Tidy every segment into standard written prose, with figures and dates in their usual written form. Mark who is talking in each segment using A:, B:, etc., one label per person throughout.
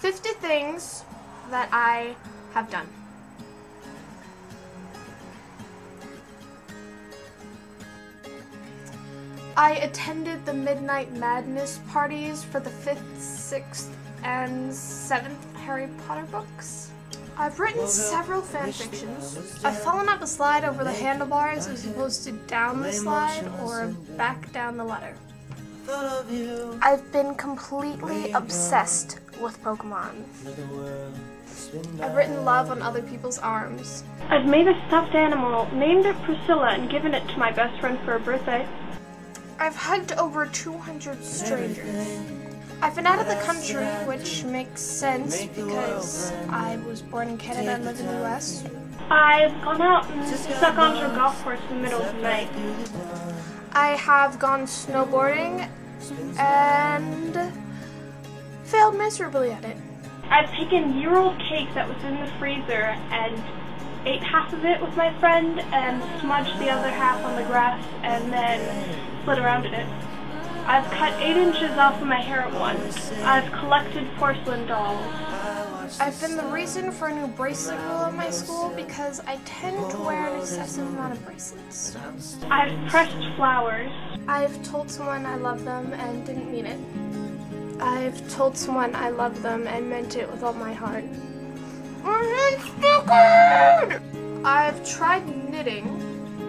A: 50 things that I have done. I attended the Midnight Madness parties for the 5th, 6th, and 7th Harry Potter books. I've written several fanfictions. I've fallen up a slide over the handlebars as opposed to down the slide or back down the ladder. I've been completely obsessed with Pokemon. I've written love on other people's arms.
B: I've made a stuffed animal, named it Priscilla, and given it to my best friend for her birthday.
A: I've hugged over 200 strangers. I've been out of the country, which makes sense because I was born in Canada and live in the US.
B: I've gone out and stuck onto a golf course in the middle of the night.
A: I have gone snowboarding and failed miserably at it.
B: I've taken year-old cake that was in the freezer and ate half of it with my friend and smudged the other half on the grass and then slid around in it. I've cut 8 inches off of my hair at once. I've collected porcelain dolls.
A: I've been the reason for a new bracelet rule at my school because I tend to wear an excessive amount of bracelets.
B: I've pressed flowers.
A: I've told someone I love them and didn't mean it. I've told someone I love them and meant it with all my heart. I've tried knitting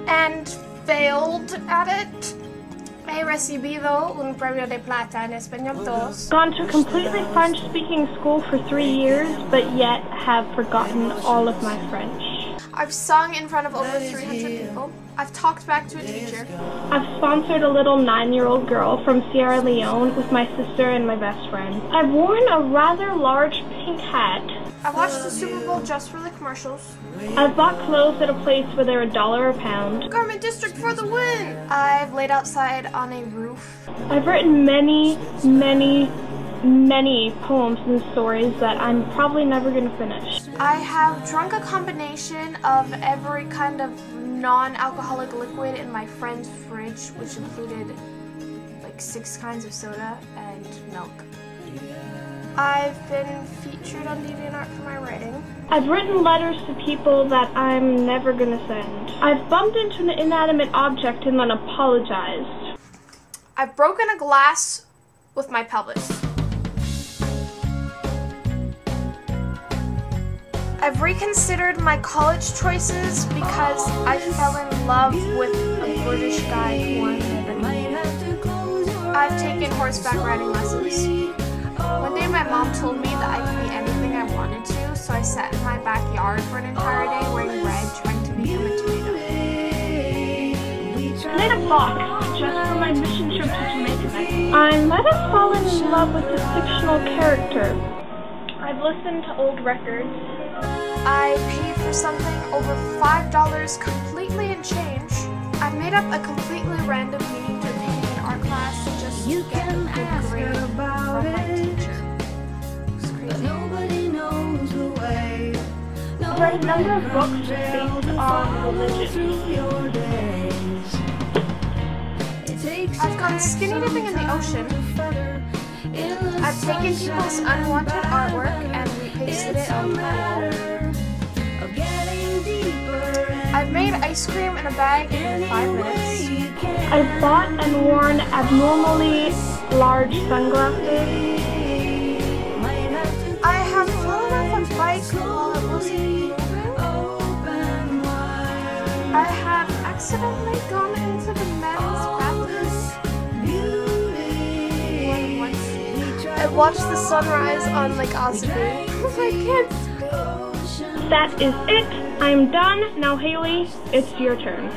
A: and failed at it. He recibido un premio de plata en español 2.
B: Gone to a completely French-speaking school for 3 years, but yet have forgotten all of my French.
A: I've sung in front of over 300 people. I've talked back to a teacher.
B: I've sponsored a little 9-year-old girl from Sierra Leone with my sister and my best friend. I've worn a rather large pink hat.
A: I watched the Super Bowl just for the commercials.
B: I've bought clothes at a place where they're $1 a pound.
A: Garment District for the win! I've laid outside on a roof.
B: I've written many poems and stories that I'm probably never going to finish.
A: I have drunk a combination of every kind of non-alcoholic liquid in my friend's fridge, which included like 6 kinds of soda and milk. I've been featured on DeviantArt for my writing.
B: I've written letters to people that I'm never gonna send. I've bumped into an inanimate object and then apologized.
A: I've broken a glass with my pelvis. I've reconsidered my college choices because I fell in love with a British guy who wanted to marry me. I've taken horseback riding lessons. One day my mom told me that I could be anything I wanted to, so I sat in my backyard for an entire day wearing red, trying to become a tomato.
B: I made a box just for my mission trip to Jamaica. I might have fallen in love with a fictional character. I've listened to old records.
A: I paid for something over $5 completely in change. I made up a completely random meaning to a painting in art class just to get a good grade from my teacher. It's crazy.
B: I've read a number of books based on religion.
A: I've gone skinny dipping in the ocean. I've taken people's unwanted artwork and repasted it onto my wall. I've made ice cream in a bag in 5 minutes.
B: I've bought and worn abnormally large sunglasses.
A: I have fallen off a bike while it wasn't moving. I have accidentally gone into the men's bathroom. Once. I watched the sunrise on Lake Ossipee. I can't speak.
B: That is it. I'm done. Now, Haley, it's your turn.